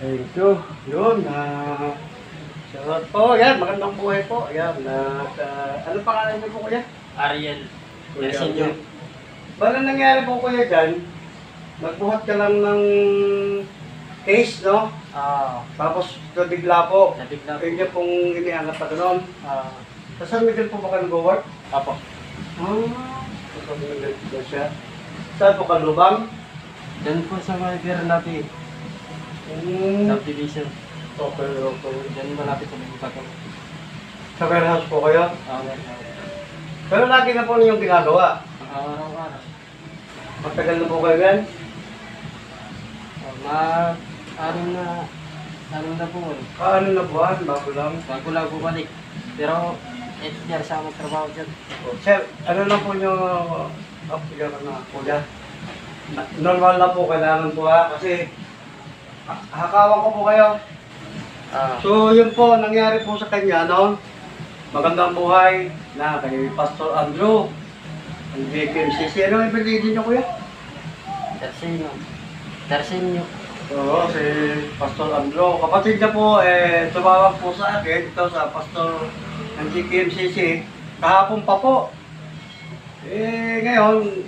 Thank you. Yun, shoutout po. Yan, magandang buhay po. Yan, ano pangalan niyo po kuya? Ariel. Kuya Ersenyo. Ariel. Bala nangyari po kuya dyan, nagbuhat ka lang ng case, no? Tapos nabigla po. Nabigla po. Ayun niya pong iniangat pa doon. Ah, Sa San Miguel po ba ka nag-work? Apo. Sa San Miguel po siya. Saan po ka lubang? Diyan po sa mga Napi. Subdivision. Okay, okay. Diyan malapit sa mga bato. Sa warehouse po kayo? Warehouse. Pero lagi na po niyong ginagawa. Araw-araw. Matagal na po kayo yan? Anim na po. Ano na buwan? Bago lang. Bago lang bumalik. Pero, 8 years ako magtrabaho dyan. Sir, ano lang po nyo, bigyan ka na kuya. Normal na po, kailangan po ha, kasi hakawan ko po kayo. So yun po, nangyari po sa kanya, no? Magandang buhay na kay Pastor Andrew. Ang JKMCC. Ano yung pinili niyo kuya? Tersenyo. Oo, si Pastor Andrew. Kapatid niya po, tumawag po sa akin, ito sa Pastor ng GKMCC, kahapon pa po. Ngayon,